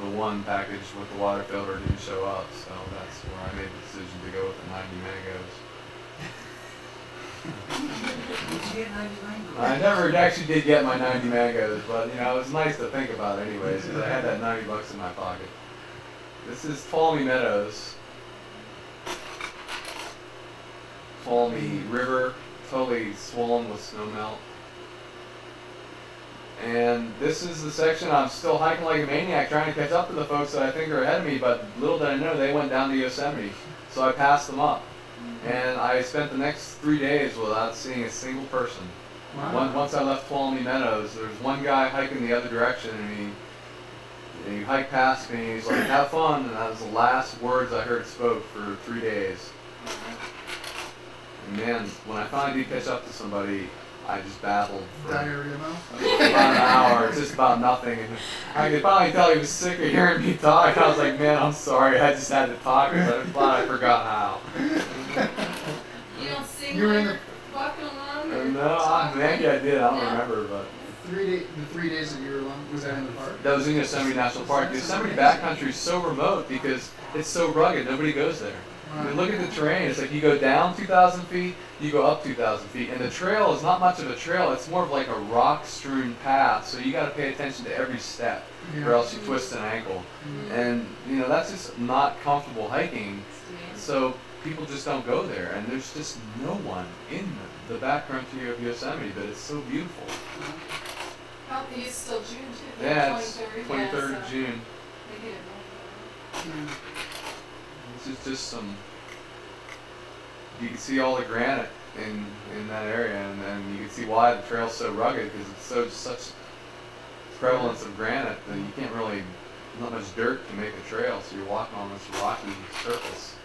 the one package with the water filter didn't show up, so that's where I made the decision to go with the 90 mangoes. Did you get 90 mangoes? I never actually did get my 90 mangoes, but you know, it was nice to think about anyways, because I had that 90 bucks in my pocket. This is Tuolumne Meadows. Tuolumne River, totally swollen with snow melt. And this is the section I'm still hiking like a maniac, trying to catch up to the folks that I think are ahead of me, but little did I know they went down to Yosemite, so I passed them up. And I spent the next 3 days without seeing a single person. Wow. Once I left Tuolumne Meadows, there was one guy hiking the other direction, and he hiked past me, and he's like, have fun, and that was the last words I heard spoke for 3 days. And man, when I finally did catch up to somebody, I just babbled for Diarrhea mouth? about an hour, just about nothing. And I could finally tell he was sick of hearing me talk. I was like, man, I'm sorry, I just had to talk because I thought I forgot how. You don't sing You were in when you're walking along? Or No, maybe I did, I don't remember, but. The 3 days that you were alone, was that in the park? That was in Yosemite National Park. The Yosemite backcountry is so remote because it's so rugged, nobody goes there. I mean, look at the terrain. It's like you go down 2,000 feet, you go up 2,000 feet, and the trail is not much of a trail. It's more of like a rock-strewn path, so you got to pay attention to every step, or else you twist an ankle. And you know that's just not comfortable hiking. So people just don't go there, and there's just no one in the backcountry of Yosemite, but it's so beautiful. Oh, it's still June too. Yeah, it's 23rd. 23rd Yeah, of so June. they get it. This is just some. You can see all the granite in that area, and you can see why the trail's so rugged because it's such prevalence of granite that you can't really not much dirt to make a trail, so you're walking on this rocky surface.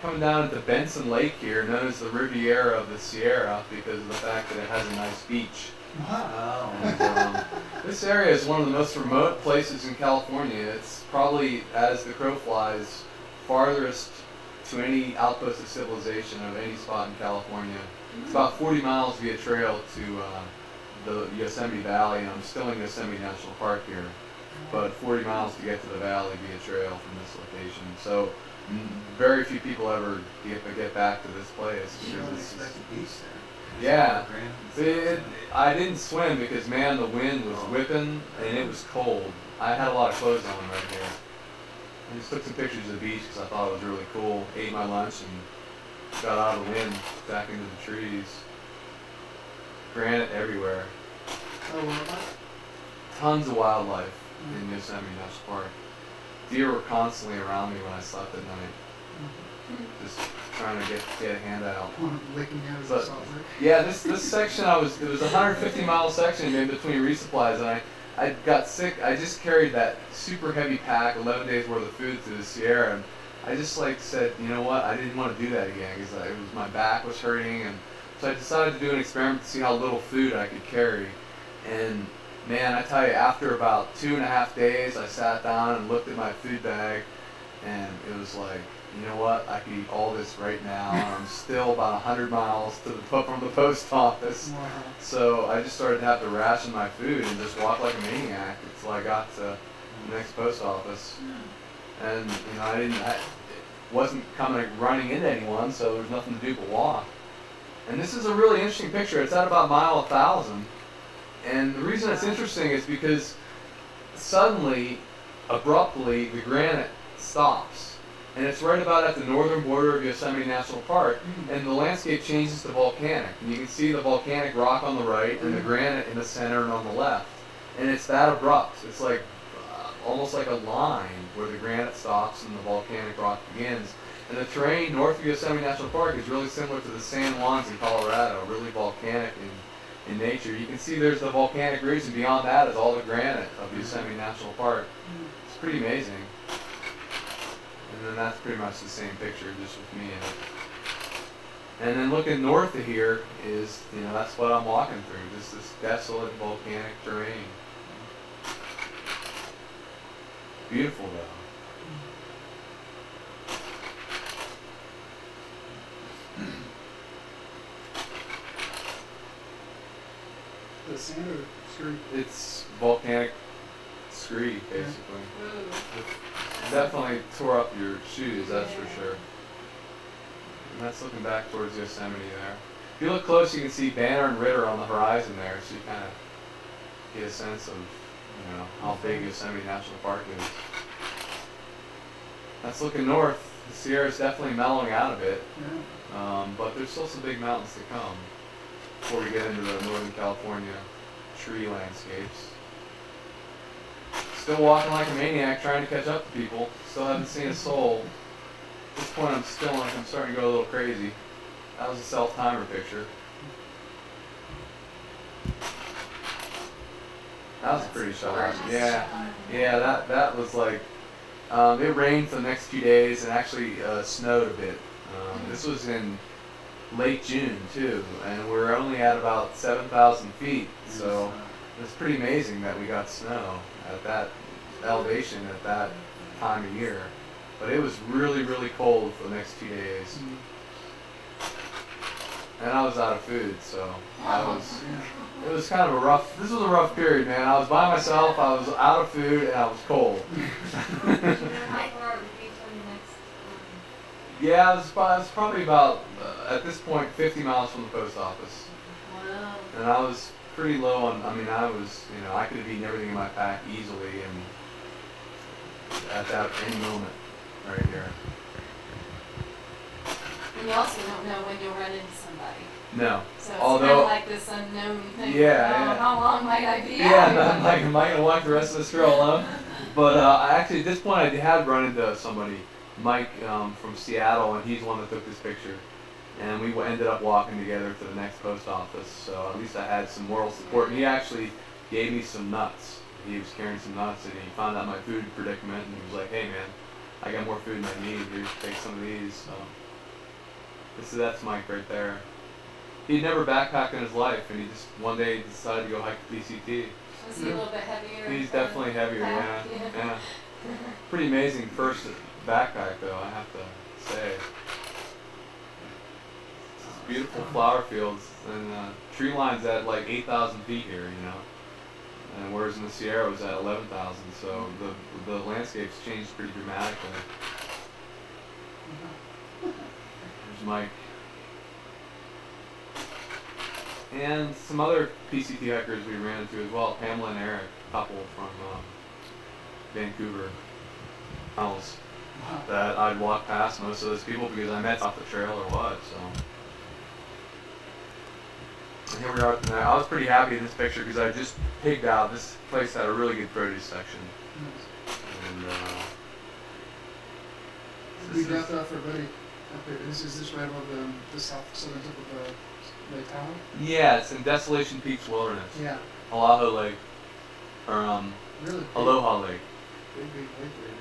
Coming down into Benson Lake here, known as the Riviera of the Sierra because of the fact that it has a nice beach. Wow. And, this area is one of the most remote places in California. It's probably, as the crow flies, farthest to any outpost of civilization of any spot in California. It's about 40 miles via trail to the Yosemite Valley, and I'm still in Yosemite National Park here, but 40 miles to get to the valley via trail from this location. So very few people ever get back to this place. You don't Because it's expect a beach there. yeah, I didn't swim because man, the wind was whipping and it was cold. I had a lot of clothes on right here. I just took some pictures of the beach because I thought it was really cool. Ate my lunch and got out of the wind, back into the trees. Granite everywhere. Oh, wildlife? Tons of wildlife in Yosemite National Park. Deer were constantly around me when I slept at night. Just trying to get a hand out. Licking out as But- a salt lick. Yeah, this section it was a 150-mile section in between resupplies, and I got sick. I just carried that super heavy pack, 11 days worth of food through the Sierra, and I just like said, you know what, I didn't want to do that again because my back was hurting, and so I decided to do an experiment to see how little food I could carry. And man, I tell you, after about 2.5 days, I sat down and looked at my food bag, and it was like, you know what, I could eat all this right now, and I'm still about 100 miles from the post office. Wow. So I just started to have to ration my food and just walk like a maniac until I got to the next post office. And you know, I wasn't running into anyone, so there was nothing to do but walk. And this is a really interesting picture. It's at about mile 1,000. And the reason it's interesting is because suddenly, abruptly, the granite stops. And it's right about at the northern border of Yosemite National Park, and the landscape changes to volcanic. And you can see the volcanic rock on the right and the granite in the center and on the left. And it's that abrupt. It's like almost like a line where the granite stops and the volcanic rock begins. And the terrain north of Yosemite National Park is really similar to the San Juans in Colorado, really volcanic in nature. You can see there's the volcanic ridge, and beyond that is all the granite of Yosemite National Park. It's pretty amazing. And then that's pretty much the same picture, just with me in it. And then looking north of here is, you know, that's what I'm walking through, just this desolate volcanic terrain. Beautiful though. The sand or screen? It's volcanic scree, basically. Ooh. Definitely tore up your shoes, that's for sure. And that's looking back towards Yosemite there. If you look close, you can see Banner and Ritter on the horizon there, so you kind of get a sense of, you know, how big Yosemite National Park is. That's looking north. The Sierra's definitely mellowing out a bit, but there's still some big mountains to come before we get into the Northern California tree landscapes. Still walking like a maniac, trying to catch up to people. Still haven't seen a soul. At this point, I'm starting to go a little crazy. That was a self-timer picture. That was a pretty shot. Yeah, that was like, it rained for the next few days and actually snowed a bit. This was in late June too, and we're only at about 7,000 feet, so it's pretty amazing that we got snow at that elevation at that time of year. But it was really, really cold for the next 2 days. And I was out of food, so it was kind of a rough, this was a rough period, man. I was by myself, I was out of food, and I was cold. How far are the beach on the next Yeah, it was probably about, at this point, 50 miles from the post office. Wow. And I was pretty low on, I mean, I was, you know, I could have eaten everything in my pack easily, and at that any moment, right here. And you also don't know when you'll run into somebody. No. So it's Although, kind of like this unknown thing. Yeah. How long might I be Yeah, out? I'm like, am I going to walk the rest of this trail alone? But I actually, at this point, I had run into somebody, Mike from Seattle, and he's the one that took this picture. And we ended up walking together to the next post office, so at least I had some moral support. And he actually gave me some nuts. He was carrying some nuts, and he found out my food predicament, and he was like, hey man, I got more food than I need, here, take some of these. So that's Mike right there. He'd never backpacked in his life, and he just one day decided to go hike the PCT. Was he a little bit heavier? He's definitely heavier, yeah. Pretty amazing first backpack, though, I have to say. It's beautiful flower fields, and tree line's at like 8,000 feet here, you know. And whereas in the Sierra it was at 11,000, so the landscape's changed pretty dramatically. There's Mike. And some other PCT hikers we ran into as well, Pamela and Eric, a couple from Vancouver tunnels, that I'd walk past most of those people because I met off the trail or what, so. And here we are tonight. I was pretty happy in this picture because I just pigged out. This place had a really good produce section. And We dropped off our buddy up here. Is this right above the southern tip of Lake Tahoe? yeah, it's in Desolation Peaks Wilderness. Yeah. Oahu Lake, or Really big, Aloha Lake. big lake there.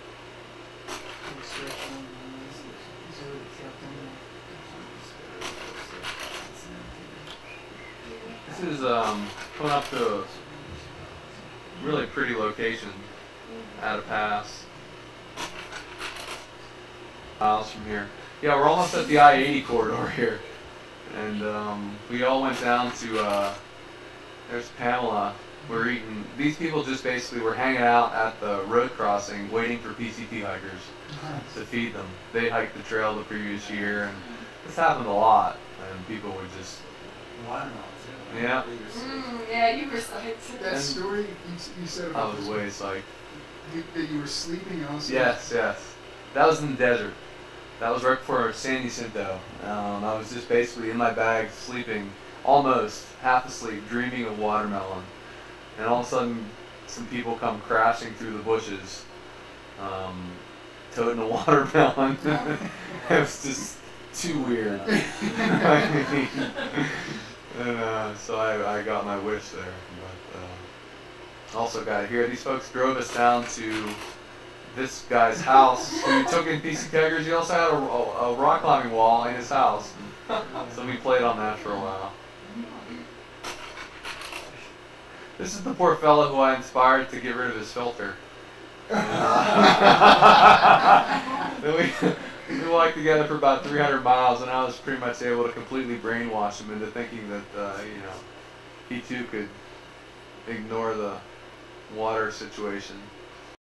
Big stretch on this area that's dropped in there. This is coming up to a really pretty location at a pass. Miles from here. Yeah, we're almost at the I-80 corridor here. And we all went down to, there's Pamela. We're eating, these people just basically were hanging out at the road crossing waiting for PCT hikers to feed them. They hiked the trail the previous year, and this happened a lot. And people would just, yeah. Yeah, you were psyched. That story you said I about was this way psyched. that you were sleeping and also. Yes. That was in the desert. That was right before San Jacinto. I was just basically in my bag, sleeping, almost half asleep, dreaming of watermelon. And all of a sudden, some people come crashing through the bushes, toting a watermelon. It was just too weird. And so I got my wish there. But also got to hear these folks drove us down to this guy's house who took in PCT hikers. He also had a rock climbing wall in his house. So we played on that for a while. This is the poor fellow who I inspired to get rid of his filter. We walked together for about 300 miles, and I was pretty much able to completely brainwash him into thinking that he too could ignore the water situation.